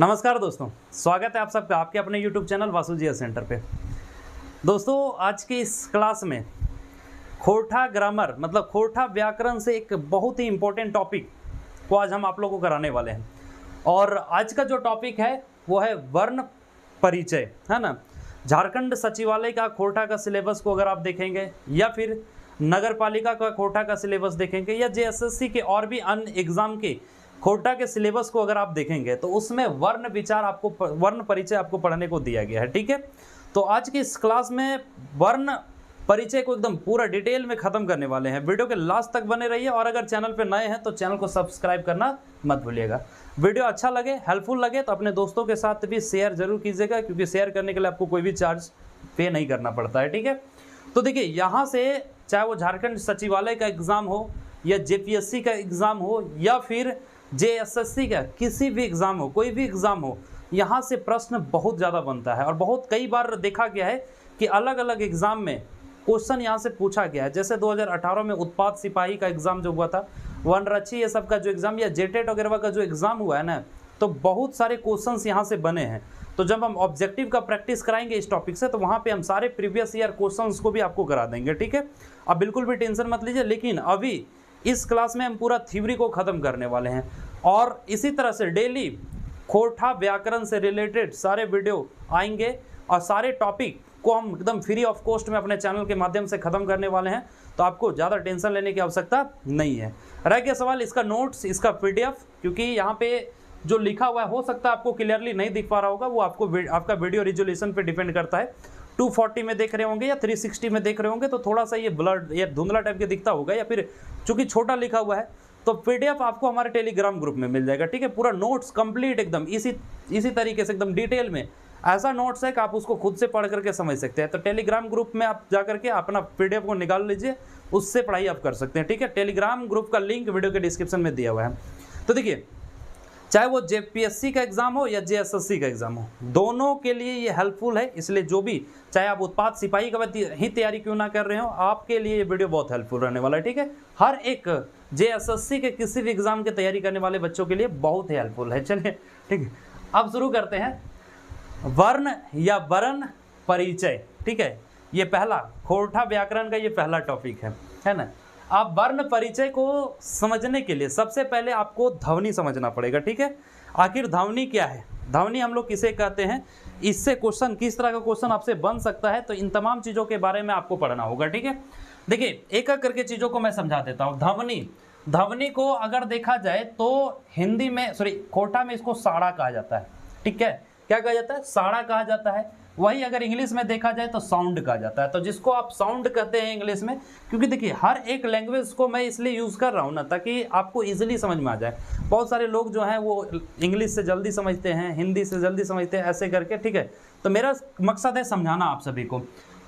नमस्कार दोस्तों, स्वागत है आप सबका आपके अपने YouTube चैनल वासुजी सेंटर पे। दोस्तों आज की इस क्लास में खोरठा ग्रामर मतलब खोरठा व्याकरण से एक बहुत ही इम्पोर्टेंट टॉपिक को आज हम आप लोगों को कराने वाले हैं। और आज का जो टॉपिक है वो है वर्ण परिचय, है ना। झारखंड सचिवालय का खोरठा का सिलेबस को अगर आप देखेंगे या फिर नगर पालिका का खोरठा का सिलेबस देखेंगे या JSSC के और भी अन्य एग्जाम के खोरठा के सिलेबस को अगर आप देखेंगे तो उसमें वर्ण विचार आपको वर्ण परिचय आपको पढ़ने को दिया गया है। ठीक है, तो आज की इस क्लास में वर्ण परिचय को एकदम पूरा डिटेल में खत्म करने वाले हैं। वीडियो के लास्ट तक बने रहिए और अगर चैनल पे नए हैं तो चैनल को सब्सक्राइब करना मत भूलिएगा। वीडियो अच्छा लगे, हेल्पफुल लगे तो अपने दोस्तों के साथ भी शेयर जरूर कीजिएगा, क्योंकि शेयर करने के लिए आपको कोई भी चार्ज पे नहीं करना पड़ता है। ठीक है, तो देखिए यहाँ से चाहे वो झारखंड सचिवालय का एग्जाम हो या JPSC का एग्जाम हो या फिर JSSC का किसी भी एग्जाम हो, कोई भी एग्जाम हो, यहाँ से प्रश्न बहुत ज़्यादा बनता है और बहुत कई बार देखा गया है कि अलग अलग एग्जाम में क्वेश्चन यहाँ से पूछा गया है। जैसे 2018 में उत्पाद सिपाही का एग्जाम जो हुआ था, वनरक्षी ये सब का जो एग्जाम या जेटेट वगैरह का जो एग्जाम हुआ है ना, तो बहुत सारे क्वेश्चंस यहाँ से बने हैं। तो जब हम ऑब्जेक्टिव का प्रैक्टिस कराएंगे इस टॉपिक से तो वहाँ पे हम सारे प्रीवियस ईयर क्वेश्चंस को भी आपको करा देंगे। ठीक है, अब बिल्कुल भी टेंशन मत लीजिए, लेकिन अभी इस क्लास में हम पूरा थ्योरी को ख़त्म करने वाले हैं और इसी तरह से डेली खोरठा व्याकरण से रिलेटेड सारे वीडियो आएंगे और सारे टॉपिक को हम एकदम फ्री ऑफ कॉस्ट में अपने चैनल के माध्यम से ख़त्म करने वाले हैं। तो आपको ज़्यादा टेंशन लेने की आवश्यकता नहीं है। रह गया सवाल इसका नोट्स, इसका PDF, क्योंकि यहाँ पे जो लिखा हुआ है हो सकता है आपको क्लियरली नहीं दिख पा रहा होगा, वो आपका वीडियो रिजोल्यूशन पे डिपेंड करता है। 240 में देख रहे होंगे या 360 में देख रहे होंगे तो थोड़ा सा ये ब्लड या धुंधला टाइप के दिखता होगा, या फिर चूंकि छोटा लिखा हुआ है तो PDF आपको हमारे टेलीग्राम ग्रुप में मिल जाएगा। ठीक है, पूरा नोट्स कंप्लीट एकदम इसी तरीके से एकदम डिटेल में ऐसा नोट्स है कि आप उसको खुद से पढ़ करके समझ सकते हैं। तो टेलीग्राम ग्रुप में आप जा करके अपना PDF को निकाल लीजिए, उससे पढ़ाई आप कर सकते हैं। ठीक है, टेलीग्राम ग्रुप का लिंक वीडियो के डिस्क्रिप्शन में दिया हुआ है। तो देखिए, चाहे वो JPSC का एग्जाम हो या JSSC का एग्जाम हो, दोनों के लिए ये हेल्पफुल है। इसलिए जो भी चाहे आप उत्पाद सिपाही का ही तैयारी क्यों ना कर रहे हो, आपके लिए ये वीडियो बहुत हेल्पफुल रहने वाला है। ठीक है, हर एक JSSC के किसी भी एग्जाम की तैयारी करने वाले बच्चों के लिए बहुत ही हेल्पफुल है। चलिए ठीक है, अब शुरू करते हैं वर्ण या वर्ण परिचय। ठीक है, ये पहला खोरठा व्याकरण का ये पहला टॉपिक है ना। आप वर्ण परिचय को समझने के लिए सबसे पहले आपको ध्वनि समझना पड़ेगा। ठीक है, आखिर ध्वनि क्या है, ध्वनि हम लोग किसे कहते हैं, इससे क्वेश्चन किस तरह का क्वेश्चन आपसे बन सकता है, तो इन तमाम चीज़ों के बारे में आपको पढ़ना होगा। ठीक है, देखिए एक एक करके चीज़ों को मैं समझा देता हूँ। ध्वनि को अगर देखा जाए तो हिंदी में खोरठा में इसको साड़ा कहा जाता है। ठीक है, क्या कहा जाता है, साड़ा कहा जाता है। वही अगर इंग्लिश में देखा जाए तो साउंड कहा जाता है। तो जिसको आप साउंड कहते हैं इंग्लिश में, क्योंकि देखिए हर एक लैंग्वेज को मैं इसलिए यूज़ कर रहा हूँ ना ताकि आपको इजीली समझ में आ जाए। बहुत सारे लोग जो हैं वो इंग्लिश से जल्दी समझते हैं, हिंदी से जल्दी समझते हैं, ऐसे करके। ठीक है, तो मेरा मकसद है समझाना आप सभी को।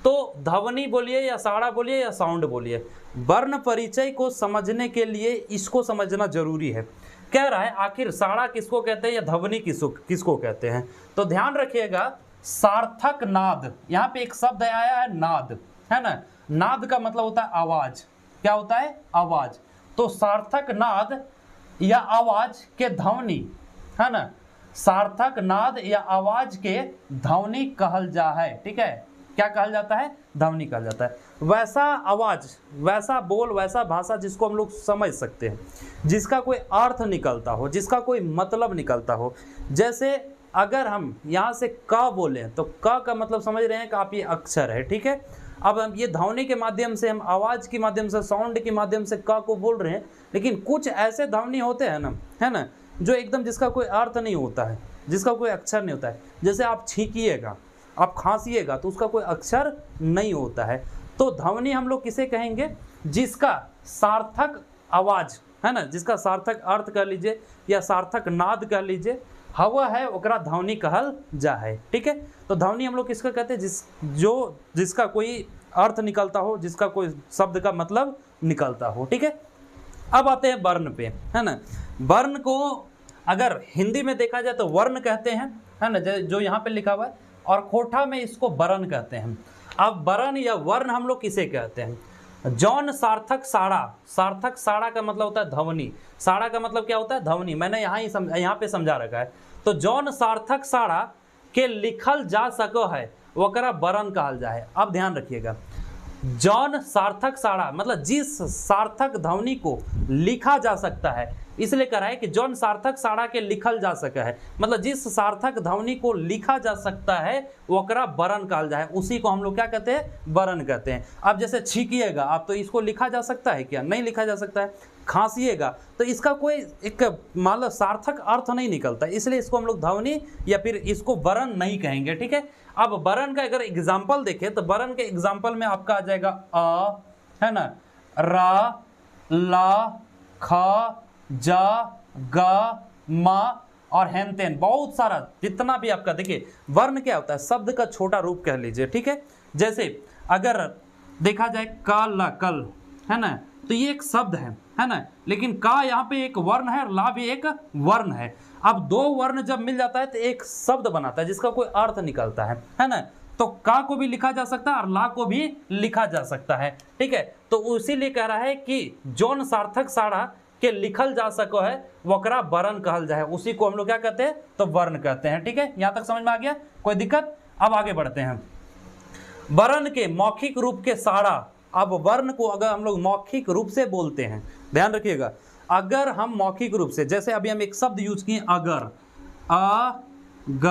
तो ध्वनि बोलिए या साड़ा बोलिए या साउंड बोलिए, वर्ण परिचय को समझने के लिए इसको समझना जरूरी है। कह रहा है आखिर साड़ा किसको कहते हैं या ध्वनि किसको कहते हैं, तो ध्यान रखिएगा सार्थक नाद, यहाँ पे एक शब्द आया है नाद, है ना। नाद का मतलब होता है आवाज। क्या होता है, आवाज। तो सार्थक नाद या आवाज के ध्वनि, है ना, सार्थक नाद या आवाज के ध्वनि कहल जा है। ठीक है, क्या कहल जाता है, ध्वनि कहल जाता है। वैसा आवाज, वैसा बोल, वैसा भाषा जिसको हम लोग समझ सकते हैं, जिसका कोई अर्थ निकलता हो, जिसका कोई मतलब निकलता हो। जैसे अगर हम यहाँ से क बोलें तो क का मतलब समझ रहे हैं कि आप ये अक्षर है। ठीक है, अब हम ये ध्वनि के माध्यम से, हम आवाज़ के माध्यम से, साउंड के माध्यम से क को बोल रहे हैं, लेकिन कुछ ऐसे ध्वनि होते हैं ना, है ना, जो एकदम जिसका कोई अर्थ नहीं होता है, जिसका कोई अक्षर नहीं होता है। जैसे आप छींकिएगा, आप खांसिएगा तो उसका कोई अक्षर नहीं होता है। तो ध्वनि हम लोग किसे कहेंगे, जिसका सार्थक आवाज़, है ना, जिसका सार्थक अर्थ कह लीजिए या सार्थक नाद कह लीजिए, हवा है ओकरा ध्वनि कहल जा है। ठीक है, तो ध्वनि हम लोग किसका कहते हैं, जिसका कोई अर्थ निकलता हो, जिसका कोई शब्द का मतलब निकलता हो। ठीक है, अब आते हैं वर्ण पे, है ना। वर्ण को अगर हिंदी में देखा जाए तो वर्ण कहते हैं, है ना, जो यहाँ पे लिखा हुआ है, और खोरठा में इसको वर्ण कहते हैं। अब वर्ण या वर्ण हम लोग किसे कहते हैं, जौन सार्थक साड़ा का मतलब होता है ध्वनि। साड़ा का मतलब क्या होता है, ध्वनि। मैंने यहाँ पे समझा रखा है। तो जौन सार्थक साड़ा के लिखल जा सको है वकरा वर्ण कहल जाए। अब ध्यान रखिएगा, जौन सार्थक साड़ा मतलब जिस सार्थक ध्वनि को लिखा जा सकता है, इसलिए कह रहा है कि जौन सार्थक साड़ा के लिखल जा सका है, मतलब जिस सार्थक ध्वनि को लिखा जा सकता है वकरा वर्ण कहल जाए, उसी को हम लोग क्या कहते हैं, वर्ण कहते हैं। अब जैसे छींकिएगा आप, तो इसको लिखा जा सकता है क्या, नहीं लिखा जा सकता है। खांसिएगा तो इसका कोई एक मतलब सार्थक अर्थ नहीं निकलता, इसलिए इसको हम लोग ध्वनि या फिर इसको वर्ण नहीं कहेंगे, ठीक है। अब वर्ण का अगर एग्जाम्पल देखें तो वर्ण के एग्जाम्पल में आपका आ जाएगा अ, है ना, रा, ला, खा, जा, गा, मा और हेन तेन, बहुत सारा जितना भी आपका देखिए वर्ण क्या होता है, शब्द का छोटा रूप कह लीजिए, ठीक है। जैसे अगर देखा जाए का, ला, कल, है ना, तो ये एक शब्द है ना, लेकिन का यहाँ पे एक वर्ण है, ला भी एक वर्ण है। अब दो वर्ण जब मिल जाता है तो एक शब्द बनाता है जिसका कोई अर्थ निकलता है ना। तो का को भी लिखा जा सकता है और ला को भी लिखा जा सकता है, ठीक है। तो इसीलिए कह रहा है कि जौन सार्थक साड़ा के लिखल जा सको है वकरा वर्ण कहल जाए, उसी को हम लोग क्या कहते हैं, तो वर्ण कहते हैं, ठीक है। यहाँ तक समझ में आ गया, कोई दिक्कत। अब आगे बढ़ते हैं, वर्ण के मौखिक रूप के साड़ा। अब वर्ण को अगर हम लोग मौखिक रूप से बोलते हैं, ध्यान रखिएगा, अगर हम मौखिक रूप से, जैसे अभी हम एक शब्द यूज किए अगर, अ, ग,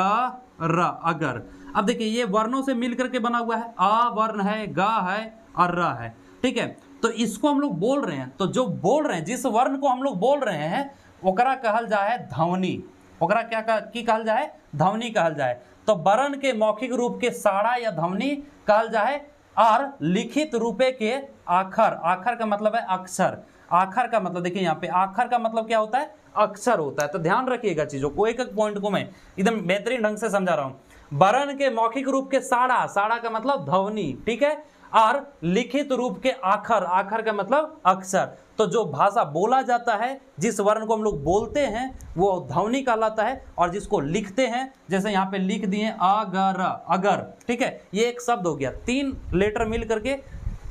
र, अगर। अब देखिए ये वर्णों से मिल करके बना हुआ है, आ वर्ण है, गा है और र है, ठीक है। तो इसको हम लोग बोल रहे हैं, तो जो बोल रहे हैं, जिस वर्ण को हम लोग बोल रहे हैं ओकरा कहल जाए ध्वनि, ओकरा क्या कहल जाए, ध्वनि कहल जाए। तो वर्ण के मौखिक रूप के साड़ा या ध्वनि कहल जाए, और लिखित रूपे के आखर, आखर का मतलब है अक्षर, आखर का मतलब देखिए यहाँ पे आखर का मतलब क्या होता है, अक्षर होता है। तो ध्यान रखिएगा चीजों को, एक एक पॉइंट को मैं एकदम बेहतरीन ढंग से समझा रहा हूं। वर्ण के मौखिक रूप के साड़ा, साड़ा का मतलब ध्वनि, ठीक है, और लिखित रूप के आखर, आखर का मतलब अक्षर। तो जो भाषा बोला जाता है, जिस वर्ण को हम लोग बोलते हैं वो ध्वनि कहलाता है, और जिसको लिखते हैं, जैसे यहाँ पे लिख दिए अगर, अगर, ठीक है, ये एक शब्द हो गया, तीन लेटर मिल करके,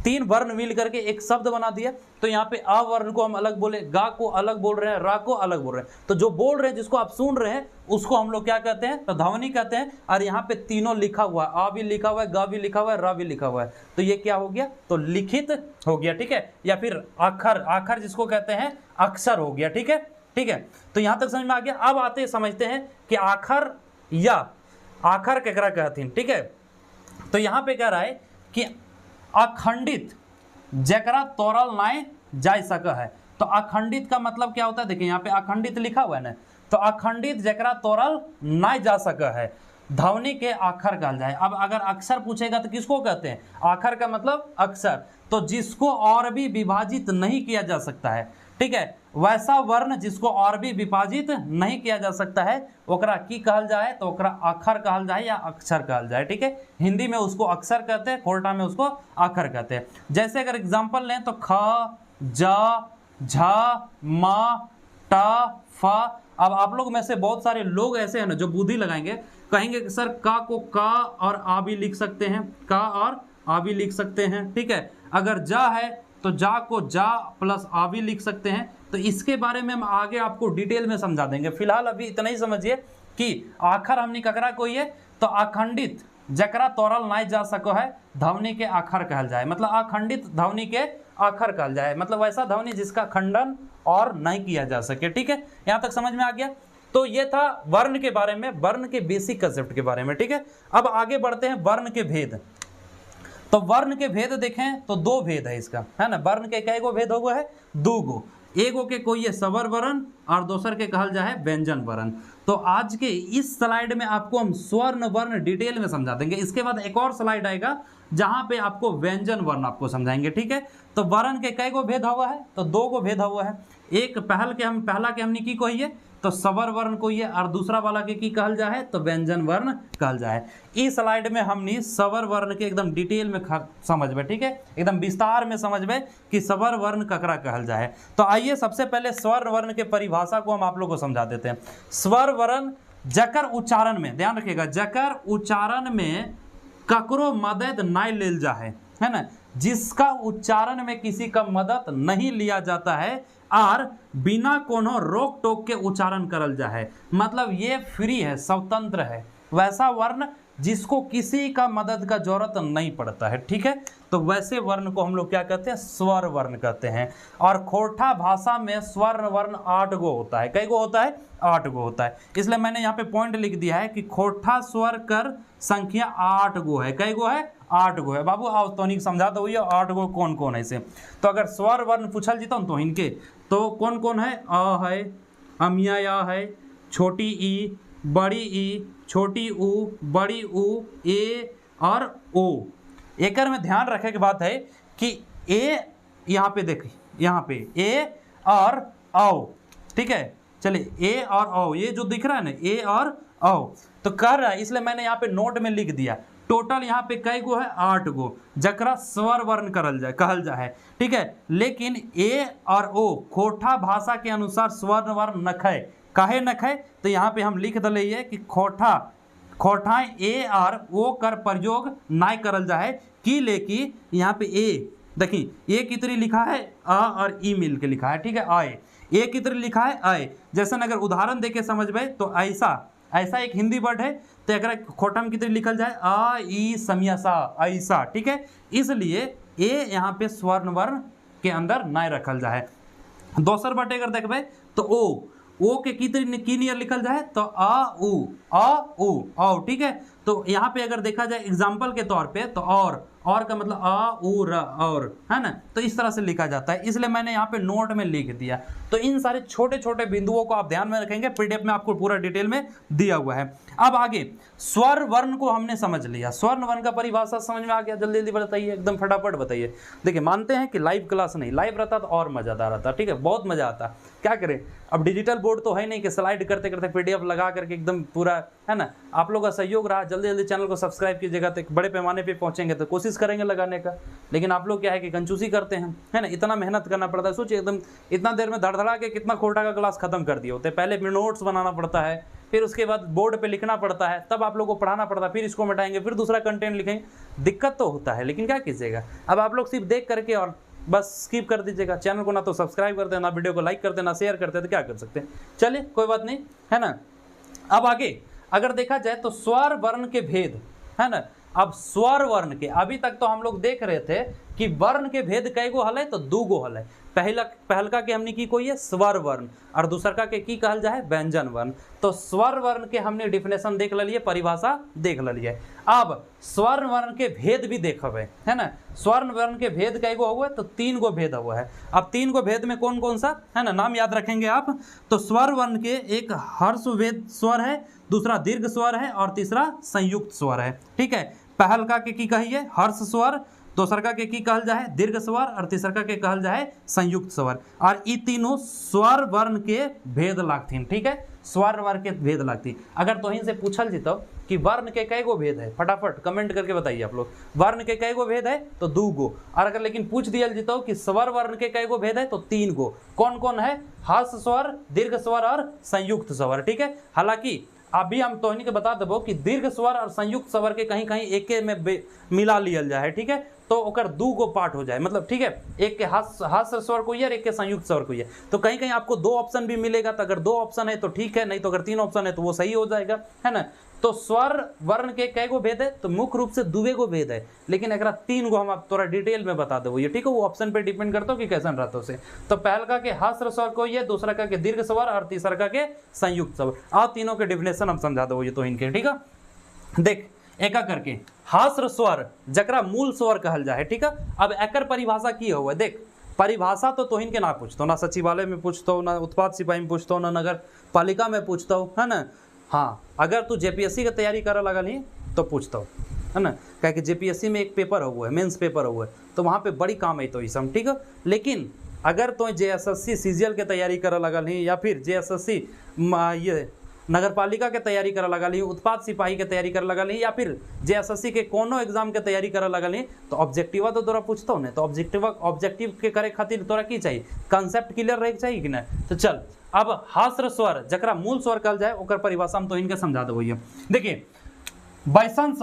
तीन वर्ण मिल करके एक शब्द बना दिया। तो यहाँ पे अ वर्ण को हम अलग बोले, गा को अलग बोल रहे हैं, रा को अलग बोल रहे हैं। तो जो बोल रहे हैं, जिसको आप सुन रहे हैं, उसको हम लोग क्या कहते हैं, तो ध्वनि कहते हैं। और यहाँ पे तीनों लिखा हुआ है, आ भी लिखा हुआ है, गा भी लिखा हुआ है, रा भी लिखा हुआ है, तो ये क्या हो गया, तो लिखित हो गया, ठीक है। या फिर आखर, आखर जिसको कहते हैं अक्षर हो गया, ठीक है, ठीक है। तो यहाँ तक समझ में आ गया। अब आते समझते हैं कि आखर या आखर केकरा कहती, ठीक है। तो यहाँ पे कह रहा है कि अखंडित जकरा तोड़ल नाय जा सका है। तो अखंडित का मतलब क्या होता है, देखिए यहाँ पे अखंडित लिखा हुआ है ना, तो अखंडित जकरा तोड़ल नाय जा सका है, ध्वनि के आखर कहल जाए। अब अगर अक्षर पूछेगा तो किसको कहते हैं, आखर का मतलब अक्षर, तो जिसको और भी विभाजित नहीं किया जा सकता है, ठीक है, वैसा वर्ण जिसको और भी विभाजित नहीं किया जा सकता है ओकरा की कहल जाए, तो ओकरा अक्षर कहल जाए या अक्षर कहल जाए, ठीक है। हिंदी में उसको अक्षर कहते हैं, खोरठा में उसको अक्षर कहते हैं। जैसे अगर एग्जांपल लें तो ख, जा, झा, मा, टा, फा। अब आप लोग में से बहुत सारे लोग ऐसे हैं ना जो बुद्धि लगाएंगे, कहेंगे कि सर का को का और आ भी लिख सकते हैं, का और आ भी लिख सकते हैं, ठीक है। अगर जा है तो जा को जा प्लस आ भी लिख सकते हैं। तो इसके बारे में हम आगे आपको डिटेल में समझा देंगे, फिलहाल अभी इतना ही समझिए कि आखर हमने ककरा कोई है, तो अखंडित जकरा तोड़ल नाय जा सको है, ध्वनि के आखर कहल जाए, मतलब अखंडित ध्वनि के आखर कहल जाए, मतलब वैसा ध्वनि जिसका खंडन और नहीं किया जा सके, ठीक है। यहाँ तक समझ में आ गया। तो ये था वर्ण के बारे में, वर्ण के बेसिक कंसेप्ट के बारे में, ठीक है। अब आगे बढ़ते हैं वर्ण के भेद। तो वर्ण के भेद देखें तो दो भेद है इसका, है ना। वर्ण के कई गो भेद हो है, दो गो, एगो के कोई है स्वर वर्ण और दूसर के कहल जाए व्यंजन वर्ण। तो आज के इस स्लाइड में आपको हम स्वर्ण वर्ण डिटेल में समझा देंगे। इसके बाद एक और स्लाइड आएगा जहां पे आपको व्यंजन वर्ण आपको समझाएंगे, ठीक है। तो वर्ण के कई गो भेद हुआ है, तो दो गो भेद हुआ है। एक पहला के हमने की कहिए तो स्वर वर्ण को ये, और दूसरा वाला के की कहल जाए तो व्यंजन वर्ण कहल जाए। इस स्लाइड में हमने स्वर वर्ण के एकदम डिटेल में समझबे, ठीक है, एकदम विस्तार में समझबे कि स्वर वर्ण ककरा कहल जाए। तो आइए सबसे पहले स्वर वर्ण के परिभाषा को हम आप लोग को समझा देते हैं। स्वर वर्ण जकर उच्चारण में, ध्यान रखिएगा, जकर उच्चारण में ककरो मदद नाय लेल जा है ना, जिसका उच्चारण में किसी का मदद नहीं लिया जाता है और बिना कोनो रोक टोक के उच्चारण करल जा है। मतलब ये फ्री है, स्वतंत्र है, वैसा वर्ण जिसको किसी का मदद का जरूरत नहीं पड़ता है। ठीक है, तो वैसे वर्ण को हम लोग क्या कहते हैं, स्वर वर्ण कहते हैं। और खोरठा भाषा में स्वर्ण वर्ण 8 गो होता है। कई गो होता है? 8 गो होता है। इसलिए मैंने यहाँ पे पॉइंट लिख दिया है कि खोरठा स्वर कर संख्या 8 गो है। कई गो है? 8 गो है। बाबू आओ तो समझा दो ये 8 गो कौन कौन है से। तो अगर स्वर वर्ण पूछल जीता तो इनके तो कौन कौन है? अ है, अमिया या है, छोटी ई, बड़ी ई, छोटी ऊ, बड़ी ऊ, ए और ओ। एक में ध्यान रखे की बात है कि ए यहाँ पे देखिए, यहाँ पे ए और औ। ठीक है, चलिए ए और औ ये जो दिख रहा है ना, ए और औ तो कर रहा है, इसलिए मैंने यहाँ पे नोट में लिख दिया। टोटल यहाँ पे कई गो है? 8 गो, जकरा स्वर वर्ण कहल जाए। ठीक है, लेकिन ए और ओ खोरठा भाषा के अनुसार स्वर्ण वर्ण नखय। काहे नखय? तो यहाँ पे हम लिख दलिए कि खोरठा ए और ओ कर प्रयोग नाय करल जाए कि लेकि यहाँ पे ए देखिए ए कितनी लिखा है? अ और ई मिल के लिखा है। ठीक है, आए ए कितनी लिखा है? आए। जैसे अगर उदाहरण देके समझबे तो ऐसा एक हिंदी वर्ड है तो एक खोटा में कितनी लिखल जाए? आ ई समिया सा, ऐसा। ठीक है, इसलिए ए यहाँ पे स्वर्ण वर्ण के अंदर नाय रखल जाए। दोसर वर्ड अगर देखबे तो ओ के कितनी की नियर लिखल जाए? तो आ उ औ। ठीक है, तो यहाँ पे अगर देखा जाए एग्जाम्पल के तौर पे तो और का मतलब आ उ र और, है ना। तो इस तरह से लिखा जाता है, इसलिए मैंने यहाँ पे नोट में लिख दिया। तो इन सारे छोटे छोटे बिंदुओं को आप ध्यान में रखेंगे, पीडीएफ में आपको पूरा डिटेल में दिया हुआ है। अब आगे स्वर वर्ण को हमने समझ लिया। स्वर्ण वर्ण का परिभाषा समझ में आ गया? जल्दी जल्दी बताइए, एकदम फटाफट बताइए। देखिए, मानते हैं कि लाइव क्लास नहीं, लाइव रहता तो और मज़ेदार रहता। ठीक है, बहुत मज़ा आता। क्या करें, अब डिजिटल बोर्ड तो है नहीं कि स्लाइड करते करते पीडीएफ लगा करके एकदम पूरा, है ना। आप लोग का सहयोग रहा, जल्दी जल्दी चैनल को सब्सक्राइब कीजिएगा तो एक बड़े पैमाने पे पहुंचेंगे। तो कोशिश करेंगे लगाने का, लेकिन आप लोग क्या है कि कंजूसी करते हैं, है ना। इतना मेहनत करना पड़ता है। सोचिए एकदम इतना देर में धड़धड़ा के कितना खोटा का क्लास खत्म कर दिए होते। पहले नोट्स बनाना पड़ता है, फिर उसके बाद बोर्ड पे लिखना पड़ता है, तब आप लोग को पढ़ाना पड़ता है, फिर इसको मिटाएंगे, फिर दूसरा कंटेंट लिखेंगे। दिक्कत तो होता है, लेकिन क्या कीजिएगा। अब आप लोग सिर्फ देख करके और बस स्किप कर दीजिएगा। चैनल को ना तो सब्सक्राइब करते हैं, ना वीडियो को लाइक करते हैं, ना शेयर करते हैं, तो क्या कर सकते हैं। चलिए कोई बात नहीं, है ना। अब आगे अगर देखा जाए तो स्वर वर्ण के भेद, है ना। अब स्वर वर्ण के, अभी तक तो हम लोग देख रहे थे कि वर्ण के भेद कई गो हल है? तो 2 गो हल है। पहलका के हमने की कोई है? स्वर वर्ण, और दूसरका के की कहल जाए? व्यंजन वर्ण। तो स्वर वर्ण के हमने डिफिनेशन देख लिए, परिभाषा देख लिए। अब स्वर्ण वर्ण के भेद भी देखबे, है ना। स्वर्ण वर्ण के भेद कई गो हुए? तो 3 गो भेद हुआ है। अब 3 गो भेद में कौन कौन सा, है ना, नाम याद रखेंगे आप। तो स्वर वर्ण के एक हर्ष वेद स्वर है, दूसरा दीर्घ स्वर है और तीसरा संयुक्त स्वर है। ठीक है, पहलका के की कहिए? हर्ष स्वर, दोसरका के की कहल जाए? दीर्घ स्वर, और तीसरका के कहल जाए? संयुक्त स्वर। और ये तीनों स्वर वर्ण के भेद लागथिन। ठीक है, स्वर वर्ण के भेद लागती। अगर तोहिन से पूछल जीतो कि वर्ण के कई गो भेद है, फटाफट कमेंट करके बताइए आप लोग। वर्ण के कई गो भेद है? तो 2 गो। और अगर लेकिन पूछ दिया जीतो कि स्वर वर्ण के कई गो भेद है? तो 3 गो। कौन कौन है? हर्ष स्वर, दीर्घ स्वर और संयुक्त स्वर। ठीक है, हालांकि अभी हम तोहनी के बता देबो कि दीर्घ स्वर और संयुक्त स्वर के कहीं कहीं एके में मिला लियल जाए। ठीक है, तो ओकर 2 गो पार्ट हो जाए, मतलब ठीक है, एक के हर्ष स्वर को और एक के संयुक्त स्वर को। तो कहीं कहीं आपको 2 ऑप्शन भी मिलेगा। तो अगर 2 ऑप्शन है तो ठीक है, नहीं तो अगर 3 ऑप्शन है तो वो सही हो जाएगा, है ना। तो स्वर वर्ण के कई गो भेद है? तो मुख्य रूप से 2 गो भेद है, लेकिन अगर 3 गो हम आप थोड़ा डिटेल में बता देवो। ये ठीक है, वो ऑप्शन पे डिपेंड करता हो कि कैसा रहता हो से। तो पहलका के हर्ष स्वर को ये, दूसरा का के दीर्घ स्वर और तीसरा का के संयुक्त स्वर। आप तीनों के डिफिनेशन हम समझा दो ये तो इनके। ठीक है, देख एक करके हास्र स्वर जकरा मूल स्वर कहल जाए। ठीक है, अब एकर परिभाषा की हुआ? देख, परिभाषा तो तोहिन के ना पूछतो, ना सचिवालय में पूछतो, ना उत्पाद सिपाही में पूछतो, ना नगर पालिका में पूछतो, है ना। हाँ, अगर तू जेपीएससी की तैयारी करे लगल ही तो पूछता हूँ, है ना। क्या कि जेपीएससी में एक पेपर हुआ है, मेंस पेपर हुआ है, तो वहाँ पे बड़ी काम है तो इस सब। ठीक है, लेकिन अगर तो जेएसएससी सीजीएल के तैयारी करे लगल ही, या फिर जेएसएससी ये नगर पालिका के तैयारी करे लगल ही, उत्पाद सिपाही के तैयारी करे लगल ही, या फिर जेएसएससी के कोनो एग्जाम के तैयारी करे लगल ही, तो ऑब्जेक्टिवा तो तोरा पूछता हूँ ना। तो ऑब्जेक्टिव के करे खातिर तोरा की चाहिए? कंसेप्ट क्लियर रहे चाहिए कि ना। तो चल, अब हास्र स्वर जकरा मूल स्वर कहल जाए ओकर परिभाषा हम तो इनके समझा देबो। देखिए, बैसन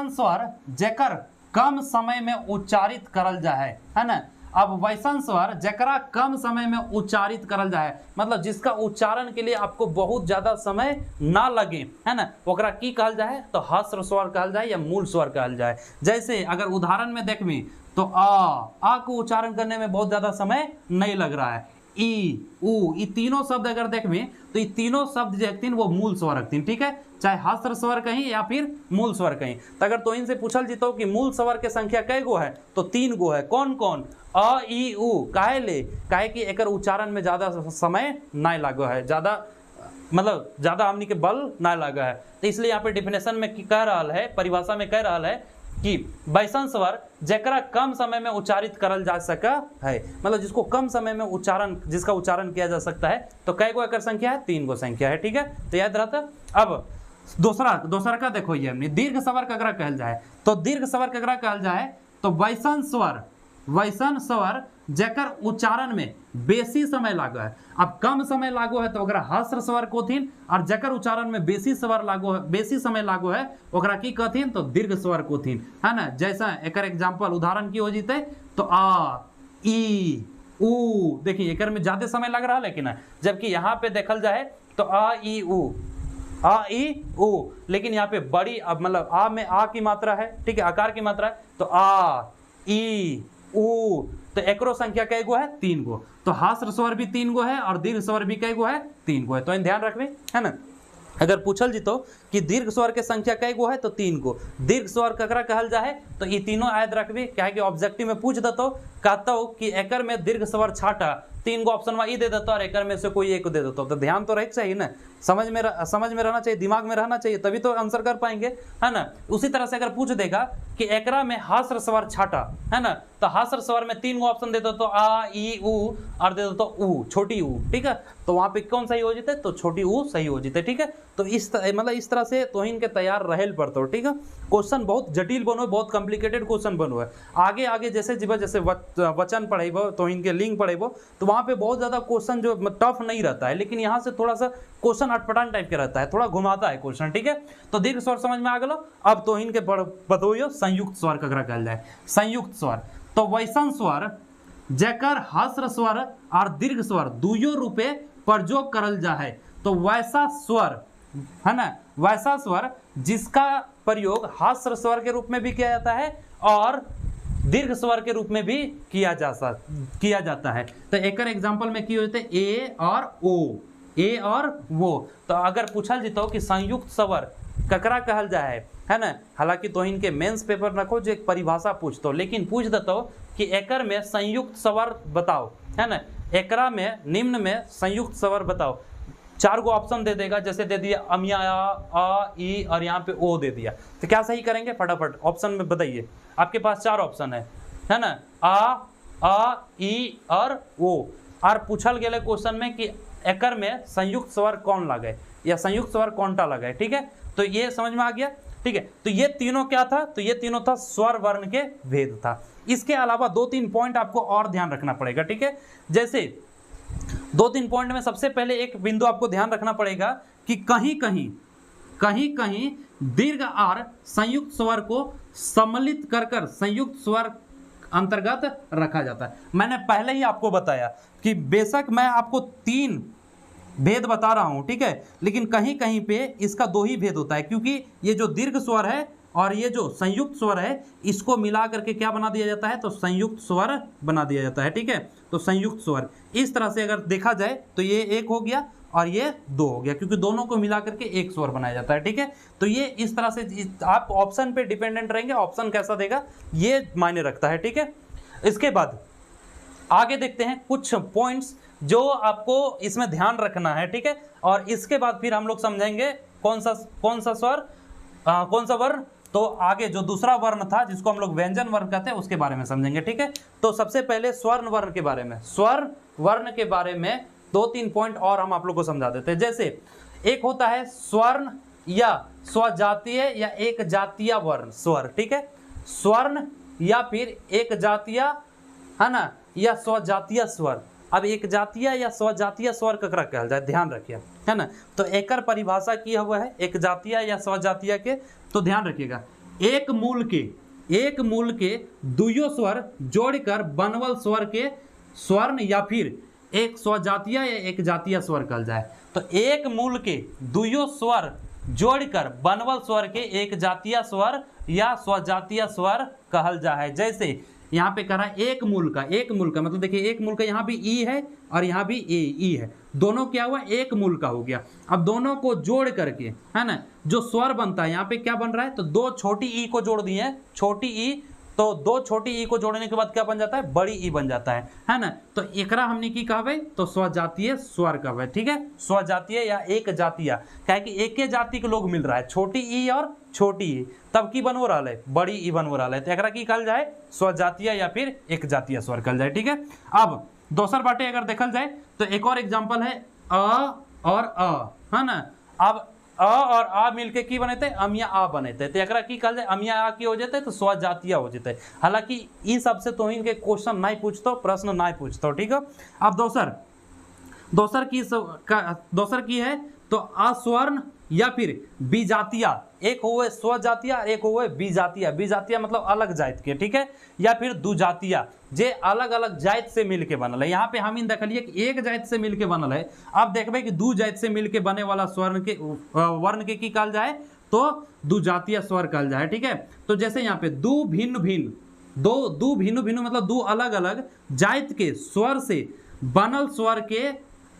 स्वर जकर कम समय में उच्चारित करल जाए, है ना। अब वैसन स्वर जकरा कम समय में उच्चारित करल जाए, मतलब जिसका उच्चारण के लिए आपको बहुत ज्यादा समय ना लगे, है ना, ओकरा की कहल जाए, तो हस्र स्वर कहल जाए या मूल स्वर कहल जाए। जैसे अगर उदाहरण में देखबी तो आ को उच्चारण करने में बहुत ज्यादा समय नहीं लग रहा है। ई उ ये तीनों शब्द अगर देखबी तो ये तीनों शब्द जो रखतीन वो मूल स्वर रखतीन, ठीक है, चाहे हस्र स्वर कहीं या फिर मूल स्वर कहीं। तो अगर तो इनसे पूछल जीतो कि मूल स्वर के संख्या कै गो है, तो 3 गो है। कौन कौन? अ ई उ। काहे ले? काहे कि एकर उच्चारण में ज्यादा समय नहीं लागो है, ज्यादा मतलब ज्यादा हमनी के बल ना लगा है। तो इसलिए यहाँ पे डिफिनेशन में कह रहा है, परिभाषा में कह रहा है कि वैसन स्वर जकरा कम समय में उच्चारित करल जा सका है, मतलब जिसको कम समय में जिसका उच्चारण किया जा सकता है। तो कै गो एकर संख्या है? 3 गो संख्या है, ठीक है, तो याद रहता। अब दूसरा का देखो, ये हमने दीर्घ स्वर ककरा कहल जाए, तो दीर्घ स्वर ककरा कहल जाए, तो वैसन स्वर जकर उच्चारण में बेसी समय लागो है। अब कम समय लागो है तो ओकरा हस्र स्वर कोथिन, और जकर उच्चारण में बेसी समय लागो है ओकरा की कहथिन, तो दीर्घ स्वर कोथिन, है ना। जैसा एकर एग्जांपल उदाहरण की हो जीते, तो आ ई उ, देखिए एकर में ज्यादा समय लग रहा है, लेकिन जबकि यहाँ पे देखल जाए तो आ ई उ, लेकिन यहाँ पे बड़ी, अब मतलब आ में आ की मात्रा है, ठीक है, आकार की मात्रा है, तो आ ई उ, तो एकरो संख्या कै गो है? 3 गो। तो हस्र स्वर भी 3 गो है और दीर्घ स्वर भी कै गो है? 3 गो है। तो इन ध्यान रखबे, है ना। अगर पूछल जीतो कि दीर्घ स्वर के संख्या कै गो है, तो 3 गो। दीर्घ स्वर ककरा कहल जाए, तो ये तीनों याद रखबे, क्या कि ऑब्जेक्टिव में पूछ देतो, कहता कि एकर में दीर्घ स्वर छाटा, 3 गो ऑप्शन में दे देता और एकर में से कोई एक दे देता। तो ध्यान तो रहे चाहिए ना, समझ में रहना चाहिए, दिमाग में रहना चाहिए, तभी तो आंसर कर पाएंगे, है ना। उसी तरह से अगर पूछ देगा कि एकरा में हस्र स्वर छाटा, है ना, तो हस्र स्वर में 3 गो ऑप्शन दे दो, तो आ ई उ, और दे दो तो उ, छोटी उ, ठीक है, तो वहां पे कौन सही हो जीते, तो छोटी उ सही हो जीते, ठीक है। तो इस तरह से तोहिन के तैयार रहेल पड़तो, ठीक है। क्वेश्चन बहुत जटिल बनो, बहुत कॉम्प्लिकेटेड क्वेश्चन बनो है। आगे जैसे वचन पढ़ेबो, तोहिन के लिंक पढ़ेबो, तो वहां पे बहुत ज्यादा क्वेश्चन जो टफ नहीं रहता है, लेकिन यहाँ से थोड़ा सा क्वेश्चन अटपटांग टाइप का रहता है, थोड़ा घुमाता है क्वेश्चन, ठीक है। तो दीर्घ स्वर समझ में आ गलो। अब तोहिन के बतोइयो संयुक्त स्वर ककरा कहल जाए। संयुक्त स्वर, तो वैसन स्वर जकर हस्र स्वर और दीर्घ स्वर दुयो रूपे प्रयोग करल जाए, तो वैसा स्वर, है ना, वैसा स्वर जिसका प्रयोग हस्र स्वर के रूप में भी किया जाता है और दीर्घ स्वर के रूप में भी किया जाता है। तो एक एग्जांपल में की होते ए और वो। तो अगर पूछल जीतो कि संयुक्त स्वर ककरा कहल जाए, है ना, हालांकि तो इनके मेंस पेपर रखो जो एक परिभाषा पूछतो, लेकिन पूछ देतो कि एकर में संयुक्त स्वर बताओ, है ना, एकरा में निम्न में संयुक्त स्वर बताओ। 4 गो ऑप्शन दे देगा, जैसे दे दिया अमिया, आ ई और यहाँ पे ओ दे दिया, तो क्या सही करेंगे? फटाफट ऑप्शन में बताइए। आपके पास 4 ऑप्शन है ना, आ ई और ओ। और पूछल गया क्वेश्चन में कि एकर में संयुक्त स्वर कौन लगे या संयुक्त स्वर कौनटा लगे, ठीक है। तो ये समझ में आ गया, ठीक है। तो ये तीनों क्या था? तो ये तीनों था स्वर वर्ण के भेद था। इसके अलावा 2-3 पॉइंट आपको और ध्यान रखना पड़ेगा, ठीक है। जैसे 2-3 पॉइंट में सबसे पहले एक बिंदु आपको ध्यान रखना पड़ेगा कि कहीं कहीं दीर्घ और संयुक्त स्वर को सम्मिलित कर संयुक्त स्वर अंतर्गत रखा जाता है। मैंने पहले ही आपको बताया कि बेशक मैं आपको 3 भेद बता रहा हूं, ठीक है, लेकिन कहीं कहीं पे इसका 2 ही भेद होता है, क्योंकि ये जो दीर्घ स्वर है और ये जो संयुक्त स्वर है, इसको मिला करके क्या बना दिया जाता है? तो संयुक्त स्वर बना दिया जाता है, ठीक है। तो संयुक्त स्वर इस तरह से अगर देखा जाए तो ये 1 हो गया और ये 2 हो गया, क्योंकि दोनों को मिला करके एक स्वर बनाया जाता है, ठीक है। तो ये इस तरह से आप ऑप्शन पे डिपेंडेंट रहेंगे, ऑप्शन कैसा देगा ये मायने रखता है, ठीक है। इसके बाद आगे देखते हैं कुछ पॉइंट्स जो आपको इसमें ध्यान रखना है, ठीक है। और इसके बाद फिर हम लोग समझेंगे कौन सा स्वर कौन सा वर्ण। तो आगे जो दूसरा वर्ण था जिसको हम लोग व्यंजन वर्ण कहते हैं उसके बारे में समझेंगे, ठीक है। तो सबसे पहले स्वर्ण वर्ण के बारे में, स्वर वर्ण के बारे में 2-3 पॉइंट और हम आप लोग को समझा देते हैं। जैसे एक होता है स्वर्ण या स्वजातीय या एक जातीय वर्ण स्वर, ठीक है। स्वर्ण या फिर एक जातीय, है ना, या स्वजातीय स्वर। अब एक जातीय या स्वजातीय स्वर ककरा कहल जाए, ध्यान रखिए, है ना। तो एकर परिभाषा किया हुआ है एक जातीय या स्वजातीय के, तो ध्यान रखिएगा। एक मूल के एक मूल के दुइयो स्वर जोड़कर बनवल स्वर के स्वर्ण या फिर एक स्वजातीय या एक जातीय स्वर कहल जाए। तो एक मूल के दुइयो स्वर जोड़कर बनवल स्वर के एक जातीय स्वर या स्वजातीय स्वर कहल जाए। जैसे यहाँ पे कह रहा है एक मूल का मतलब देखिए एक मूल का यहाँ भी ई है और यहाँ भी ई है, दोनों क्या हुआ एक मूल का हो गया। अब दोनों को जोड़ करके है ना जो स्वर बनता है यहाँ पे क्या बन रहा है, तो दो छोटी ई को जोड़ दिए हैं, छोटी ई, तो दो छोटी ई को जोड़ने के बाद क्या बन जाता है, बड़ी ई बन जाता है ना। तो एकरा हमने की कहवे तो स्वजातीय स्वर कहवे, ठीक है, स्वजातीय या एक जातीय, क्या कि एक जाति के लोग मिल रहा है, छोटी ई और छोटी ई, तब की बनवो रहा है, बड़ी ई बनवो रहा है, तो एकरा की कहल जाए स्वजातीय या फिर एक जातीय स्वर कहल जाए, ठीक है। अब दोसर बाटे अगर देखल जाए तो एक और एग्जाम्पल है अ और अ, है ना। अब अ और आ मिलके की बने थे, अमिया आ बने थे, तो एकरा की कहल जाए अमिया आ की हो जाते तो स्वजातीय हो जाते। हालांकि इन सबसे तो इनके क्वेश्चन नहीं पूछतो, प्रश्न नहीं पूछतो, ठीक है। अब दोसर की है तो अस्वर्ण या फिर विजातीय, एक हुए स्वजातीय एक हुए विजातीय, विजातीय मतलब अलग जाति के, ठीक है, या फिर दुजातीय जे अलग अलग जाति से मिलके बनल है। यहाँ पे हम इन देखलिए कि एक जाति से मिलके बनल है, अब देखबे कि दू जाति से मिलके बने वाला स्वर्ण के वर्ण के की कहल जाए तो दुजातीय स्वर कहल जाए, ठीक है। तो जैसे यहाँ पे दू भिन्न भिन्न मतलब दू अलग अलग जाति के स्वर से बनल स्वर के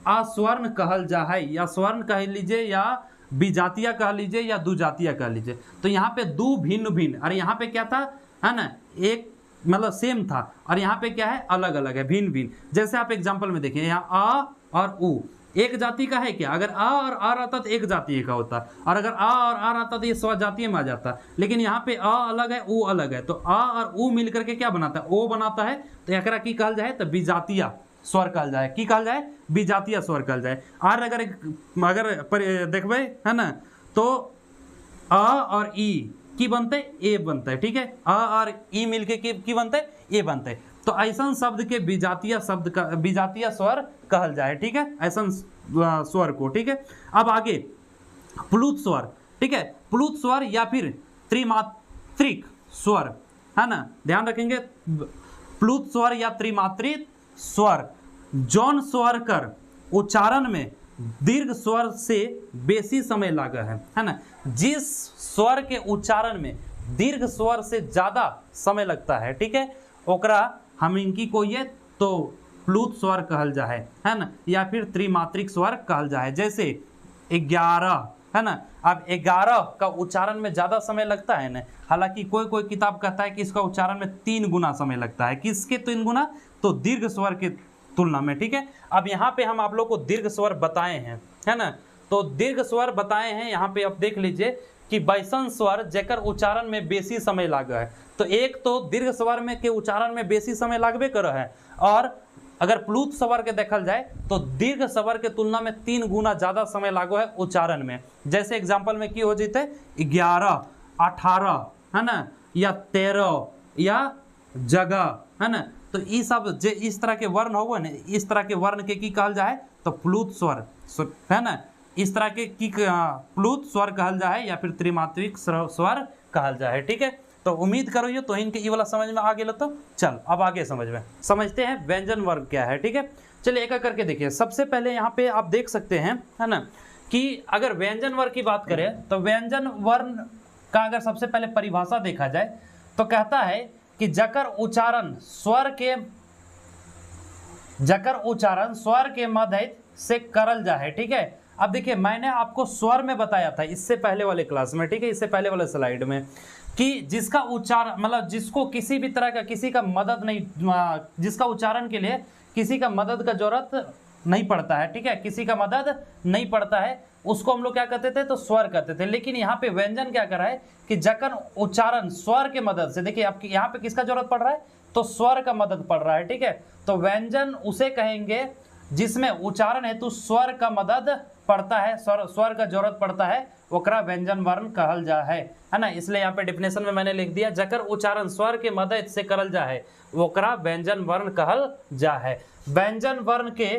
अस्वर्ण कहल जाए, या स्वर्ण कह लीजिए या विजातीय कह लीजिए या दुजातीय कह लीजिए। तो यहाँ पे दू भिन्न और यहाँ पे क्या था, है ना, एक मतलब सेम था और यहाँ पे क्या है अलग अलग है, भिन्न। जैसे आप एग्जांपल में देखिए यहाँ आ और उ एक जाति का है क्या, अगर आ और आ रहता तो एक जातीय का होता, और अगर आ और आ रहता तो ये स्वजातीय में आ जाता, लेकिन यहाँ पे आ अलग है उ अलग है, तो आ और उ मिल करके क्या बनाता है, ओ बनाता है, तो एकरा की कहल जाए तो विजातीय स्वर कहल जाए, की कहल जाए विजातीय स्वर कहल जाए। और अगर देखबे है ना तो अ और ई की बनते ए बनते, ठीक है, अ और ई मिलके की बनते ए बनते, तो ऐसा शब्द के विजातीय स्वर कहल जाए, ठीक है, ऐसा स्वर को, ठीक है। अब आगे प्लुत स्वर, ठीक है, प्लुत स्वर या फिर त्रिमात्रिक स्वर, है ना, ध्यान रखेंगे, प्लुत स्वर या त्रिमात्रिक स्वर जौन स्वर कर उच्चारण में दीर्घ स्वर से बेसी समय लागा है ना, जिस स्वर के उच्चारण में दीर्घ स्वर से ज्यादा समय लगता है, ठीक है, ओकरा हम इनकी को ये तो प्लुत स्वर कहल जाए, है ना, या फिर त्रिमात्रिक स्वर कहल जाए। जैसे 11, है ना, अब 11 का उच्चारण में ज्यादा समय लगता है ना, हालांकि कोई किताब कहता है कि इसका उच्चारण में 3 गुना समय लगता है, किसके 3 गुना, तो दीर्घ स्वर के तुलना में, ठीक है। अब यहाँ पे हम आप लोग को दीर्घ स्वर बताए हैं, है ना, तो दीर्घ स्वर बताए हैं यहाँ पे, आप देख लीजिए कि बैसन स्वर जेकर उच्चारण में बेसी समय लागा है, तो एक तो दीर्घ स्वर में के उच्चारण में बेसी समय लागबे कर है, और अगर प्लुत स्वर के देखल जाए तो दीर्घ स्वर के तुलना में 3 गुना ज्यादा समय लागो है उच्चारण में। जैसे एग्जाम्पल में की हो जाते 11, 18, है ना, या 13 या जगह, है ना, तो ये सब जे इस तरह के वर्ण हो ना, इस तरह के वर्ण के की कहल जाए तो प्लुत स्वर, है ना, इस तरह के की प्लुत स्वर कहल जाए या फिर त्रिमात्रिक स्वर कहल जाए, ठीक है। तो उम्मीद करो ये तो इनके ये वाला समझ में आ गया। तो चल अब आगे समझते हैं व्यंजन वर्ग क्या है, ठीक है। चलिए एक एक करके देखिए। सबसे पहले यहाँ पे आप देख सकते हैं, है ना, कि अगर व्यंजन वर्ग की बात करें तो व्यंजन वर्ण का अगर सबसे पहले परिभाषा देखा जाए तो कहता है कि जकर उच्चारण स्वर के मध्य से करल जाए, ठीक है। अब देखिए मैंने आपको स्वर में बताया था इससे पहले वाले क्लास में, ठीक है, इससे पहले वाले स्लाइड में, कि जिसका उच्चारण मतलब जिसको किसी भी तरह का किसी का मदद नहीं, जिसका उच्चारण के लिए किसी का मदद का जरूरत नहीं पड़ता है, ठीक है, किसी का मदद नहीं पड़ता है, उसको हम लोग क्या कहते थे, तो स्वर कहते थे। लेकिन यहाँ पे व्यंजन क्या कर रहा है कि जकर उच्चारण स्वर के मदद से, देखिए आपके यहाँ पे किसका जरूरत पड़ रहा है, तो स्वर का मदद पड़ रहा है, ठीक है। तो व्यंजन उसे कहेंगे जिसमें उच्चारण हेतु स्वर का मदद पड़ता है, स्वर का जरूरत पड़ता है, ओकरा व्यंजन वर्ण कहल जा है ना। इसलिए यहाँ पे डेफिनेशन में मैंने लिख दिया, जकर उच्चारण स्वर के मदद से करल जा है ओकरा व्यंजन वर्ण कहल जा है। व्यंजन वर्ण के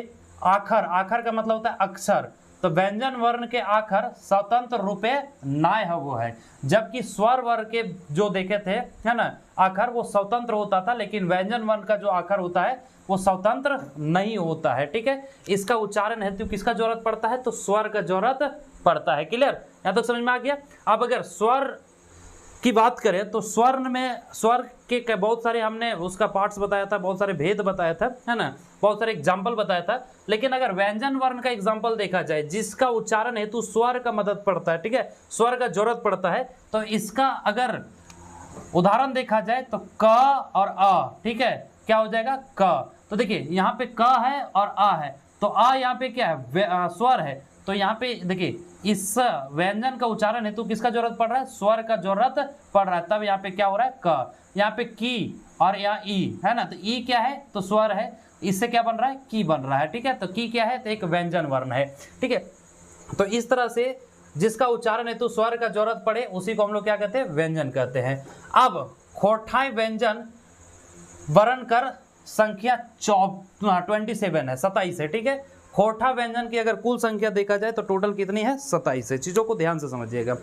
आखर का मतलब होता है अक्षर, तो व्यंजन वर्ण के आखर स्वतंत्र रूपे नाय है वो है, जबकि स्वर वर्ण के जो देखे थे है ना आखर वो स्वतंत्र होता था, लेकिन व्यंजन वर्ण का जो आखर होता है वो स्वतंत्र नहीं होता है। ठीक है, इसका उच्चारण हेतु किसका जरूरत पड़ता है, तो स्वर का जरूरत पड़ता है। क्लियर, यहाँ तक समझ में आ गया। अब अगर स्वर की बात करें तो स्वर्ण में स्वर के बहुत सारे हमने उसका पार्ट्स बताया था, बहुत सारे भेद बताया था, है ना, बहुत सारे एग्जाम्पल बताया था। लेकिन अगर व्यंजन वर्ण का एग्जाम्पल देखा जाए जिसका उच्चारण हेतु स्वर का मदद पड़ता है, ठीक है, स्वर का जरूरत पड़ता है, तो इसका अगर उदाहरण देखा जाए तो क और अ, ठीक है, क्या हो जाएगा क। तो देखिए यहाँ पे क है और अ है, तो अ यहाँ पे क्या है, स्वर है, तो यहाँ पे देखिए इस व्यंजन का उच्चारण हेतु किसका जरूरत पड़ रहा है, स्वर का जरूरत पड़ रहा है, तब यहाँ पे क्या हो रहा है क। यहाँ पे की और यहाँ ई है ना, तो ई क्या है, तो स्वर है, इससे क्या बन रहा है, की बन रहा है। ठीक है, तो की क्या है, तो एक व्यंजन वर्ण है। ठीक है, तो इस तरह से जिसका उच्चारण हेतु स्वर का जरूरत पड़े उसी को हम लोग क्या कहते हैं, व्यंजन कहते हैं। अब खोठाई व्यंजन वर्ण कर संख्या 27 है, 27 है। ठीक है, खोठा व्यंजन की अगर कुल संख्या देखा जाए तो टोटल कितनी है, 27 है। चीजों को ध्यान से समझिएगा।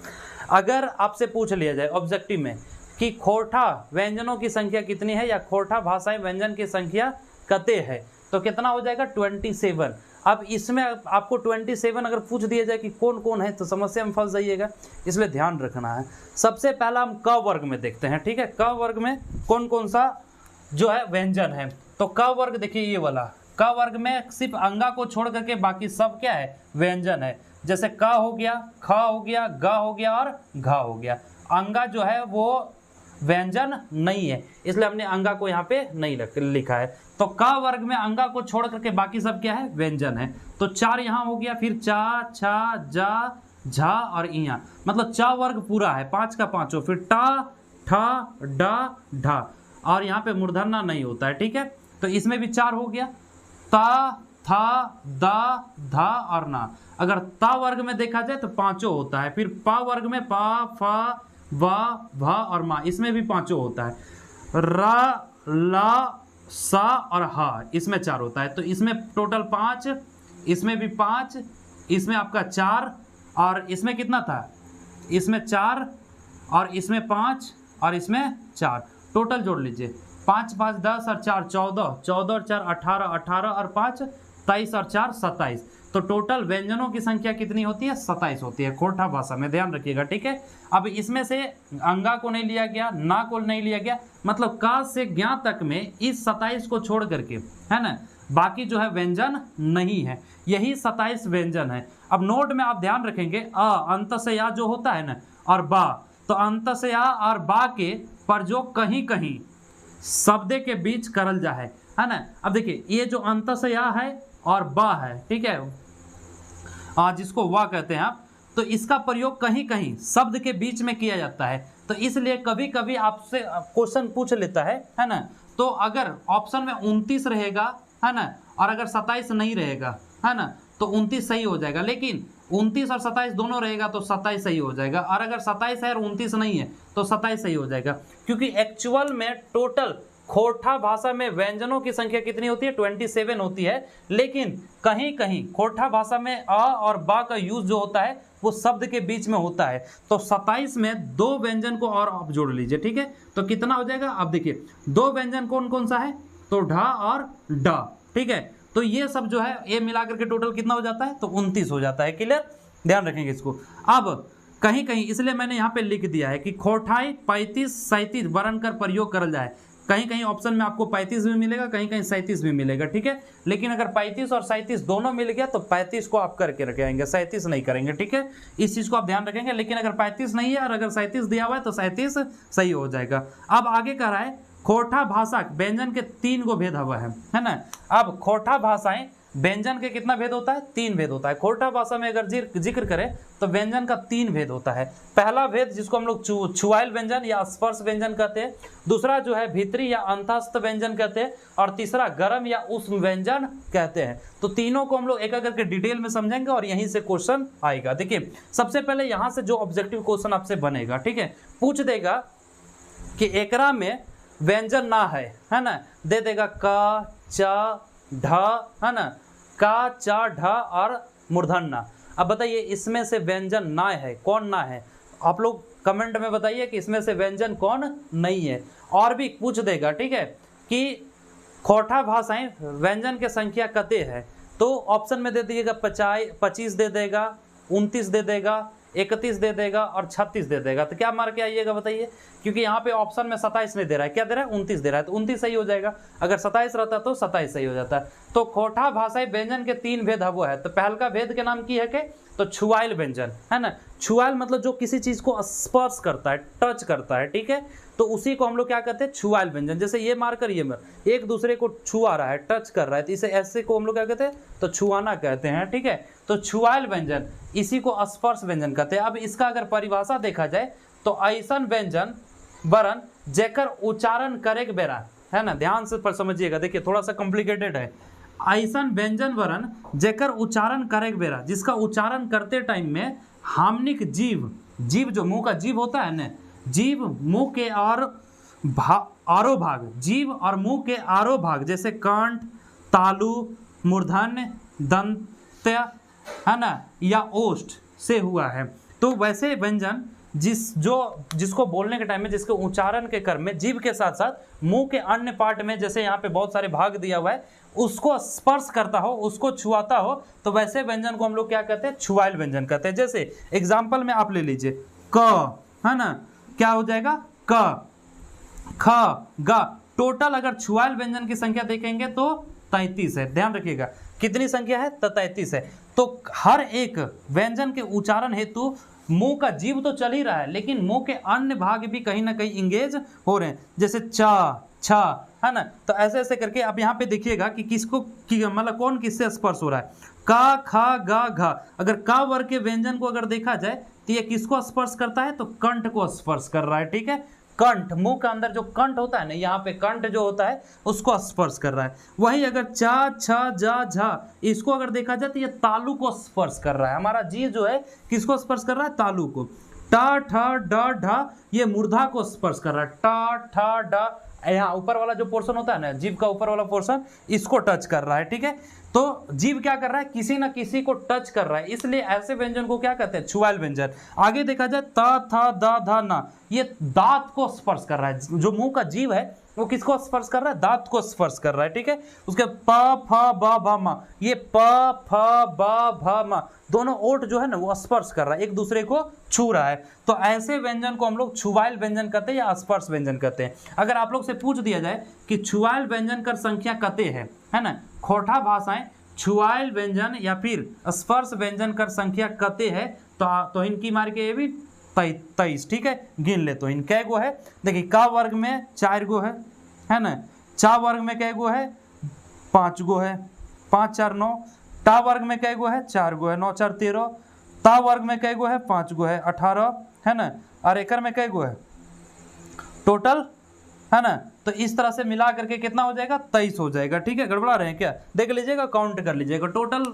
अगर आपसे पूछ लिया जाए ऑब्जेक्टिव में कि खोठा व्यंजनों की संख्या कितनी है या खोठा भाषाई व्यंजन की संख्या कते है, तो कितना हो जाएगा, 27। अब इसमें आपको 27 अगर पूछ दिया जाए कि कौन कौन है तो समस्या में फंस जाइएगा, इसलिए ध्यान रखना है। सबसे पहला हम क वर्ग में देखते हैं। ठीक है, क वर्ग में कौन कौन सा जो है व्यंजन है, तो क वर्ग देखिए ये वाला क वर्ग में सिर्फ अंगा को छोड़ करके बाकी सब क्या है, व्यंजन है। जैसे क हो गया, ख हो गया, ग हो गया और घ हो गया। अंगा जो है वो व्यंजन नहीं है, इसलिए हमने अंगा को यहाँ पे नहीं लिखा है। तो क वर्ग में अंगा को छोड़ करके बाकी सब क्या है, व्यंजन है। तो 4 यहाँ हो गया, फिर चा, छा, जा, झा और इया, मतलब चा वर्ग पूरा है, 5 का 5, फिर टा, ठा, डा, ढा, और यहाँ पे मूर्धन्य नहीं होता है। ठीक है, तो इसमें भी 4 हो गया, ता, था, दा, धा और ना। अगर ता वर्ग में देखा जाए तो 5 होता है, फिर पा वर्ग में पा, फा, वा, भा और मा, इसमें भी 5 होता है। रा, ला, सा और हा, इसमें 4 होता है। तो इसमें टोटल 5, इसमें भी 5, इसमें आपका 4 और इसमें कितना था, इसमें 4 और इसमें 5 और इसमें 4, टोटल जोड़ लीजिए, 5 5 10 और 4 14, 14 और 4 18, 18 और 5 23 और 4 27। तो टोटल व्यंजनों की संख्या कितनी होती है, 27 होती है खोठा भाषा में, ध्यान रखिएगा। ठीक है, अब इसमें से अंगा को नहीं लिया गया, ना को नहीं लिया गया, मतलब का से ज्ञा तक में इस 27 को छोड़ करके, है ना, बाकी जो है व्यंजन नहीं है, यही 27 व्यंजन है। अब नोट में आप ध्यान रखेंगे अ अंत से या जो होता है ना, और बा, तो अंत से या और बा के पर जो कहीं कहीं शब्द के बीच करल जा है ना। अब देखिए ये जो अंत से या है और बा है, ठीक है, जिसको वाह कहते हैं आप, तो इसका प्रयोग कहीं कहीं शब्द के बीच में किया जाता है। तो इसलिए कभी कभी आपसे क्वेश्चन पूछ लेता है ना, तो अगर ऑप्शन में 29 रहेगा, है ना, और अगर 27 नहीं रहेगा, है ना, तो 29 सही हो जाएगा, लेकिन 29 और 27 दोनों रहेगा तो 27 सही हो जाएगा, और अगर 27 है और 29 नहीं है तो 27 सही हो जाएगा, क्योंकि एक्चुअल में टोटल खोठा भाषा में व्यंजनों की संख्या कितनी होती है, 27 होती है, लेकिन कहीं कहीं खोठा भाषा में अ और बा का यूज जो होता है वो शब्द के बीच में होता है। तो 27 में 2 व्यंजन को और आप जोड़ लीजिए, ठीक है, तो कितना हो जाएगा, अब देखिए 2 व्यंजन कौन कौन सा है, तो ढा और डा, ठीक है, तो ये सब जो है ये मिलाकर के टोटल कितना हो जाता है, तो 29 हो जाता है। क्लियर, ध्यान रखेंगे इसको। अब कहीं कहीं इसलिए मैंने यहाँ पे लिख दिया है कि खोठाई 35 37 वर्ण कर प्रयोग करल जाए, कहीं कहीं ऑप्शन में आपको 35 भी मिलेगा, कहीं कहीं 37 भी मिलेगा, ठीक है, लेकिन अगर 35 और 37 दोनों मिल गया तो 35 को आप करके रखेंगे, 37 नहीं करेंगे, ठीक है, इस चीज को आप ध्यान रखेंगे। लेकिन अगर 35 नहीं है और अगर 37 दिया हुआ है तो 37 सही हो जाएगा। अब आगे कह रहा है खोठा भाषा व्यंजन के 3 गो भेद हुआ है ना। अब खोठा भाषाएं व्यंजन के कितना भेद होता है, 3 भेद होता है। खोठा भाषा में अगर जिक्र करें तो व्यंजन का 3 भेद होता है। पहला भेद जिसको हम लोग छुआइल व्यंजन या स्पर्श व्यंजन कहते हैं, दूसरा जो है भीतरी या अंतस्थ व्यंजन कहते हैं, और तीसरा गर्म या उष्ण व्यंजन कहते हैं। तो तीनों को हम लोग एक एक करके डिटेल में समझेंगे और यहीं से क्वेश्चन आएगा। देखिए सबसे पहले यहाँ से जो ऑब्जेक्टिव क्वेश्चन आपसे बनेगा, ठीक है, पूछ देगा कि एकरा में व्यंजन ना है ना, दे देगा का, चा, ढा, है ना, का, चा, ढा और मूर्धन्य। अब बताइए इसमें से व्यंजन ना है, कौन ना है? आप लोग कमेंट में बताइए कि इसमें से व्यंजन कौन नहीं है। और भी पूछ देगा, ठीक है, कि खोटा भाषाएं व्यंजन के संख्या कते है, तो ऑप्शन में दे दीजिएगा 25 दे देगा, 29 दे देगा, 31 दे देगा और 36 दे देगा। तो क्या मार के आइएगा बताइए, क्योंकि यहाँ पे ऑप्शन में 27 नहीं दे रहा है, क्या दे रहा है 29 दे रहा है, तो 29 सही हो जाएगा। अगर 27 रहता तो 27 सही हो जाता है। तो खोटा भाषाई व्यंजन के 3 भेद हबो है। तो पहल का भेद के नाम की है के, तो छुआइल व्यंजन है ना। छुआइल मतलब जो किसी चीज को स्पर्श करता है, टच करता है, ठीक है, तो उसी को हम लोग क्या कहते हैं, छुआइल व्यंजन। जैसे ये मारकर ये मार एक दूसरे को छुआ रहा है, टच कर रहा है, तो इसे ऐसे को हम लोग क्या कहते हैं, तो छुआना कहते हैं, ठीक है। तो छुआइल व्यंजन इसी को स्पर्श व्यंजन कहते हैं। अब इसका अगर परिभाषा देखा जाए तो ऐसन व्यंजन वरन जेकर उच्चारण करे के बेरा, है ना, ध्यान से पर समझिएगा, देखिए थोड़ा सा कॉम्प्लिकेटेड है। ऐसन व्यंजन वरन जेकर उच्चारण करे के बेरा, जिसका उच्चारण करते टाइम में हामनिक जीव, जीव जो मुंह का जीव होता है ना, जीव मुंह के और आरो भाग, जीव और मुंह के आरो भाग जैसे कंठ, तालु, मूर्धन्य, दंत्य, है ना, या ओष्ठ से हुआ है। तो वैसे व्यंजन जिसको बोलने के टाइम में, जिसके उच्चारण के क्रम में जीभ के साथ साथ मुंह के अन्य पार्ट में, जैसे यहाँ पे बहुत सारे भाग दिया हुआ है, उसको स्पर्श करता हो, उसको छुआता हो, तो वैसे व्यंजन को हम लोग क्या कहते हैं, छुआइल व्यंजन कहते हैं। जैसे एग्जाम्पल में आप ले लीजिए क, है ना, क्या हो जाएगा क, ख, ग। टोटल अगर छुआइल व्यंजन की संख्या देखेंगे तो 33 है। ध्यान रखिएगा कितनी संख्या है, तो 33 है। तो हर एक व्यंजन के उच्चारण हेतु मुंह का जीव तो चल ही रहा है, लेकिन मुंह के अन्य भाग भी कहीं ना कहीं इंगेज हो रहे हैं, जैसे चा, छा, है ना। तो ऐसे ऐसे करके आप यहाँ पे देखिएगा कि किसको मतलब कौन किससे स्पर्श हो रहा है। का, खा, गा, घा। अगर का वर्ग के व्यंजन को अगर देखा जाए तो ये किसको स्पर्श करता है, तो कंठ को स्पर्श कर रहा है, ठीक है। कंठ, मुंह के अंदर जो कंठ होता है ना, यहाँ पे कंठ जो होता है उसको स्पर्श कर रहा है। वही अगर चा, छा, जा, झा, इसको अगर देखा जाए तो ये तालु को स्पर्श कर रहा है। हमारा जी जो है किसको स्पर्श कर रहा है, तालु को। टा, ठा, डा, ढा, ये मूर्धा को स्पर्श कर रहा है। टा, ठा, डा, यहाँ ऊपर वाला जो पोर्शन होता है ना, जीभ का ऊपर वाला पोर्शन, इसको टच कर रहा है, ठीक है। तो जीभ क्या कर रहा है, किसी ना किसी को टच कर रहा है, इसलिए ऐसे व्यंजन को क्या कहते हैं, छुआइल व्यंजन। आगे देखा जाए ता, था, दा, धा, ना, ये दांत को स्पर्श कर रहा है। जो मुंह का जीव है वो किसको स्पर्श कर रहा है, दांत को स्पर्श कर रहा है, ठीक है। उसके प, फ, ब, भ, म, ये प, फ, ब, भ, म, दोनों ओठ जो है ना वो स्पर्श कर रहा है, एक दूसरे को छू रहा है। तो ऐसे व्यंजन को हम लोग छुआइल व्यंजन कहते हैं या स्पर्श व्यंजन कहते हैं। अगर आप लोग से पूछ दिया जाए कि छुआइल व्यंजन कर संख्या कते है ना, खोटा भाषाएं छुआइल व्यंजन या फिर स्पर्श व्यंजन कर संख्या कते है, तो इनकी मार के ये भी 23, ठीक है। गिन ले तो इन कै गो है, देखिए का वर्ग में 4 गो है ना, चा वर्ग में कै गो है, 5 गो है, 5 4 9, टा वर्ग में कै गो है, 4 गो है, 9 4 13, ता वर्ग में कै गो है, 5 गो है, 18, है ना, और एकर में कै गो है टोटल, है ना। तो इस तरह से मिला करके कितना हो जाएगा, 23 हो जाएगा, ठीक है। गड़बड़ा रहे हैं क्या, देख लीजिएगा, काउंट कर लीजिएगा। टोटल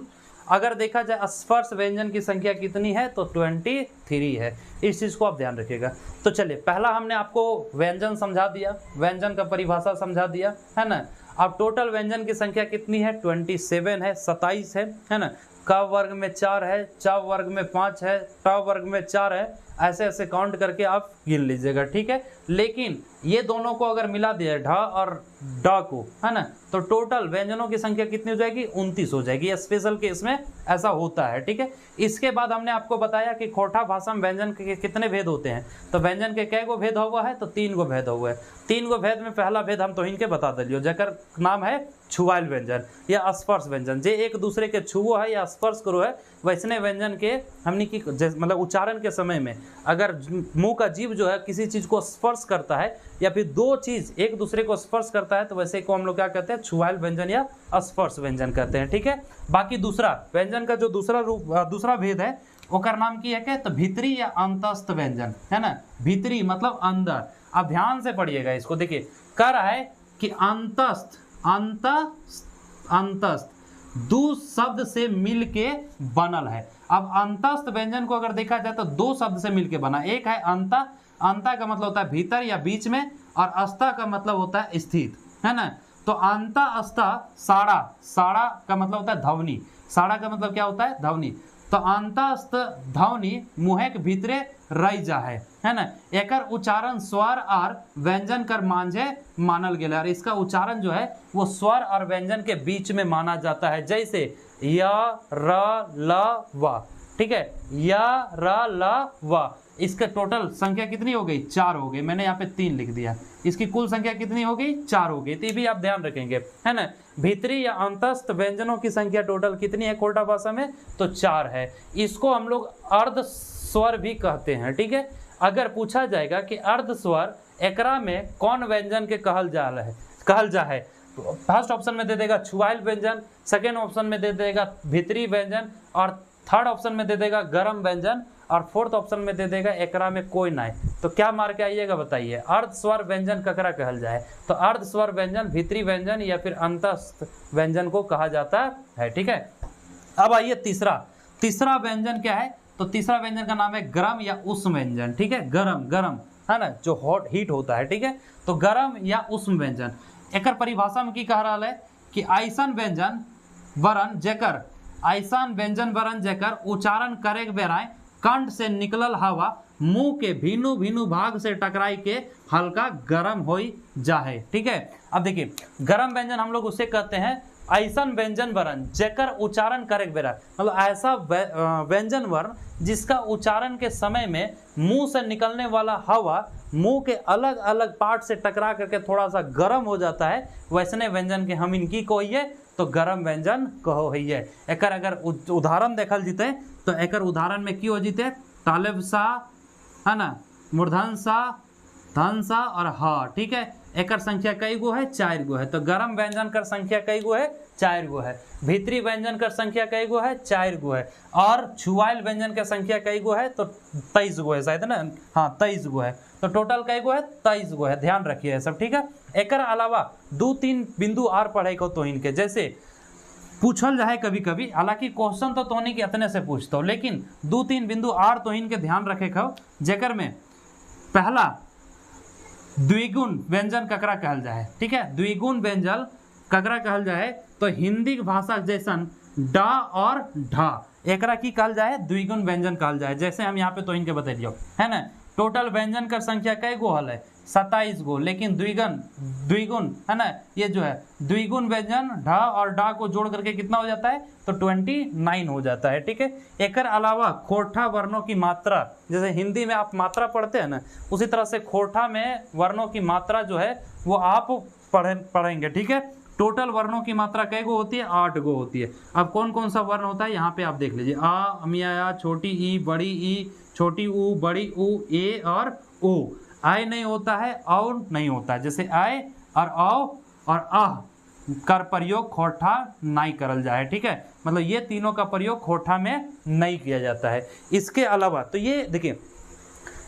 अगर देखा जाए स्पर्श व्यंजन की संख्या कितनी है, तो 23 है। इस चीज़ को आप ध्यान रखिएगा। तो चलिए, पहला हमने आपको व्यंजन समझा दिया, व्यंजन का परिभाषा समझा दिया, है ना। अब टोटल व्यंजन की संख्या कितनी है, 27 है, 27 है ना। क वर्ग में 4 है, चा वर्ग में 5 है, टा वर्ग में 4 है, ऐसे ऐसे काउंट करके आप गिन लीजिएगा, ठीक है। लेकिन ये दोनों को अगर मिला दिया ढ और ड को, है ना, तो टोटल व्यंजनों की संख्या कितनी हो जाएगी, 29 हो जाएगी। स्पेशल केस में ऐसा होता है, ठीक है। इसके बाद हमने आपको बताया कि खोटा भाषा में व्यंजन के कितने भेद होते हैं। तो व्यंजन के कै गो भेद हुआ है, तो 3 गो भेद हुआ है। 3 गो भेद में पहला भेद हम तो इनके बता दिलियो, जकर नाम है छुआइल व्यंजन या स्पर्श व्यंजन। जे एक दूसरे के छुओ है या स्पर्श करो है, वैसने व्यंजन के हमने की मतलब उच्चारण के समय में अगर मुंह का जीभ जो है किसी चीज को स्पर्श करता है या फिर दो चीज एक दूसरे को स्पर्श करता है, तो वैसे को हम लोग क्या कहते हैं, छुआइल व्यंजन या स्पर्श व्यंजन कहते हैं, ठीक है। बाकी दूसरा व्यंजन का जो दूसरा भेद है, ओकर नाम की है क्या, तो भीतरी या अंतस्थ व्यंजन, है ना। भीतरी मतलब अंदर। अब ध्यान से पढ़िएगा इसको, देखिए कह रहा है कि अंतस्थ, अंतस्थ दो शब्द से मिलके बनल है। अब अंतस्थ व्यंजन को अगर देखा जाए तो 2 शब्द से मिलके बना। एक है अंत, अंता का मतलब होता है भीतर या बीच में, और अस्ता का मतलब होता है स्थित, है ना। तो अंता अस्ता, साड़ा, साड़ा का मतलब होता है ध्वनि, साड़ा का मतलब क्या होता है, ध्वनि। तो अंतस्थ ध्वनि मुहेक भीतरे रह जा है ना। एकर उच्चारण स्वर और व्यंजन कर मांझे मानल गेला, और इसका उच्चारण जो है वो स्वर और व्यंजन के बीच में माना जाता है। जैसे य र ल व, ठीक है, य र ल व, इसके टोटल संख्या कितनी हो गई? 4 हो गई। मैंने यहाँ पे 3 लिख दिया, इसकी कुल संख्या कितनी हो गई? 4 हो गई। तो भी आप ध्यान रखेंगे, है ना। भीतरी या अंतस्थ व्यंजनों की संख्या टोटल कितनी है खोरठा भाषा में? तो 4 है। इसको हम लोग अर्ध स्वर भी कहते हैं, ठीक है। अगर पूछा जाएगा कि अर्ध स्वर एकरा में कौन व्यंजन के कहल जा है, तो फर्स्ट ऑप्शन में दे देगा छुआइल व्यंजन, सेकेंड ऑप्शन में दे देगा भीतरी व्यंजन, और थर्ड ऑप्शन में दे देगा गरम व्यंजन, और फोर्थ ऑप्शन में दे देगा एकरा में कोई ना है। तो क्या मार के आइएगा बताइए, अर्ध स्वर व्यंजन ककरा कहल जाए? तो अर्ध स्वर व्यंजन भीतरी व्यंजन या फिर अंतस्थ व्यंजन को कहा जाता है, ठीक है। अब आइए तीसरा व्यंजन क्या है? तो तीसरा व्यंजन का नाम है गरम या उष्ण व्यंजन, ठीक है। गरम है ना, जो हीट होता है, ठीक है। तो गरम या उष्ण व्यंजन एकर परिभाषा में की कह रहा है कि ऐसन व्यंजन वरण जेकर उच्चारण करे बेराय कंठ से निकलल हवा मुंह के भीनु भाग से टकराई के हल्का गरम हो जाए, ठीक है। अब देखिए, गरम व्यंजन हम लोग उसे कहते हैं ऐसन व्यंजन वर्ण जेकर उच्चारण करे बेरा, मतलब ऐसा व्यंजन वर्ण जिसका उच्चारण के समय में मुंह से निकलने वाला हवा मुंह के अलग अलग पार्ट से टकरा करके थोड़ा सा गर्म हो जाता है, वैसने व्यंजन के हम इनकी कहिए तो गरम व्यंजन कहो है। एकर अगर उदाहरण देखल जीते तो एकर उदाहरण में की हो जीते? तालेब सा, है ना, मूर्धन सा, धन सा और हा, ठीक है। एकर संख्या कई गो है? 4 गो है। तो गरम व्यंजन कर संख्या कई गो है? 4 गो है। भीतरी व्यंजन कर संख्या कई गो है? 4 गो है। और छुआइल व्यंजन का संख्या कई गो है? तो 23 गो है शायद ना, हाँ 23 गो है। तो टोटल कई गो है? 23 गो है। ध्यान रखिए सब, ठीक है। एकर अलावा 2-3 बिंदु और पढ़े को तो इनके जैसे पूछल जाए कभी कभी, हालांकि क्वेश्चन तो तोहनी के इतने से पूछता हो, लेकिन 2-3 बिंदु और तो इनके ध्यान रखे खो, जेकर में पहला द्विगुण व्यंजन ककरा कहल जाए, ठीक है। द्विगुण व्यंजन ककरा कहल जाए? तो हिंदी भाषा जैसन डा और ढा एकरा की कहल जाए? द्विगुण व्यंजन कहल जाए। जैसे हम यहाँ पे तो इनके बता दियो, है ना। टोटल व्यंजन का संख्या कई गो हल है? 27 गो, लेकिन द्विगुण है ना, ये जो है द्विगुण व्यंजन ढा और डा को जोड़ करके कितना हो जाता है? तो 29 हो जाता है, ठीक है। एकर अलावा खोरठा वर्णों की मात्रा, जैसे हिंदी में आप मात्रा पढ़ते हैं ना, उसी तरह से खोरठा में वर्णों की मात्रा जो है वो आप पढ़ेंगे, ठीक है। टोटल वर्णों की मात्रा कई गो होती है? 8 गो होती है। अब कौन कौन सा वर्ण होता है यहाँ पे आप देख लीजिए, आ, अमिया, छोटी ई, बड़ी ई, छोटी ऊ, बड़ी ऊ, ए और ओ। आय नहीं होता है, और नहीं होता है। जैसे आय और औ और आह कर प्रयोग खोरठा नहीं करल जाए, ठीक है। मतलब ये तीनों का प्रयोग खोरठा में नहीं किया जाता है। इसके अलावा तो ये देखिए,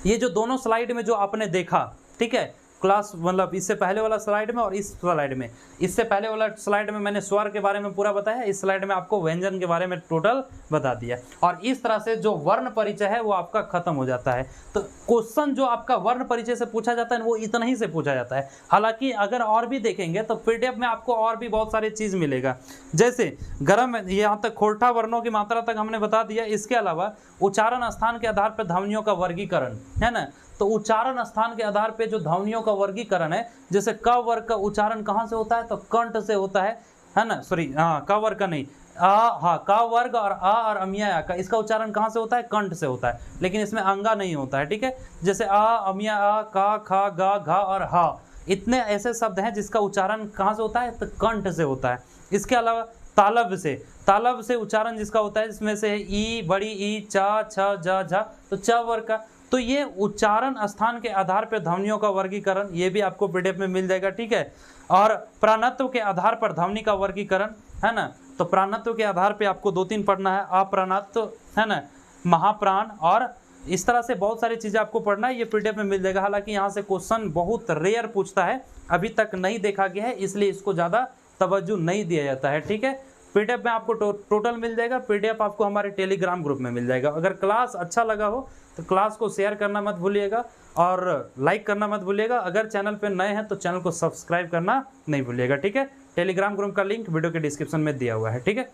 ये जो दोनों स्लाइड में जो आपने देखा, ठीक है, क्लास मतलब इससे पहले वाला स्लाइड में और इस स्लाइड में, इससे पहले वाला स्लाइड में मैंने स्वर के बारे में पूरा बताया, इस स्लाइड में आपको व्यंजन के बारे में टोटल बता दिया। और इस तरह से जो वर्ण परिचय है वो आपका खत्म हो जाता है। तो क्वेश्चन जो आपका वर्ण परिचय से पूछा जाता है वो इतना ही से पूछा जाता है। हालांकि अगर और भी देखेंगे तो पीडीएफ में आपको और भी बहुत सारी चीज़ मिलेगा। जैसे गरम, यहाँ तक खोरठा वर्णों की मात्रा तक हमने बता दिया। इसके अलावा उच्चारण स्थान के आधार पर ध्वनियों का वर्गीकरण, है ना। तो उच्चारण स्थान के आधार पे जो ध्वनियों का वर्गीकरण है, जैसे क वर्ग का उच्चारण कहाँ से होता है? तो कंठ से होता है ना, सॉरी, हाँ क वर्ग का नहीं, हाँ क वर्ग और आ और अमिया का, इसका उच्चारण कहाँ से होता है? कंठ से होता है, लेकिन इसमें अंगा नहीं होता है, ठीक है। जैसे आ, अमिया, आ, का, खा, गा, घा और हा, इतने ऐसे शब्द हैं जिसका उच्चारण कहाँ से होता है? तो कंठ से होता है। इसके अलावा तालब से उच्चारण जिसका होता है, जिसमें से ई, बड़ी ई, चा, छ, जा, झा, तो च वर्ग का। तो ये उच्चारण स्थान के आधार पर ध्वनियों का वर्गीकरण, ये भी आपको पीडीएफ में मिल जाएगा, ठीक है। और प्राणत्व के आधार पर ध्वनि का वर्गीकरण, है ना। तो प्राणत्व के आधार पे आपको 2-3 पढ़ना है, अप्राणत्व, है ना, महाप्राण, और इस तरह से बहुत सारी चीज़ें आपको पढ़ना है, ये पीडीएफ में मिल जाएगा। हालांकि यहाँ से क्वेश्चन बहुत रेयर पूछता है, अभी तक नहीं देखा गया है, इसलिए इसको ज़्यादा तवज्जो नहीं दिया जाता है, ठीक है। पीडीएफ में आपको टोटल मिल जाएगा। पीडीएफ आपको हमारे टेलीग्राम ग्रुप में मिल जाएगा। अगर क्लास अच्छा लगा हो तो क्लास को शेयर करना मत भूलिएगा और लाइक करना मत भूलिएगा। अगर चैनल पे नए हैं तो चैनल को सब्सक्राइब करना नहीं भूलिएगा, ठीक है। टेलीग्राम ग्रुप का लिंक वीडियो के डिस्क्रिप्शन में दिया हुआ है, ठीक है।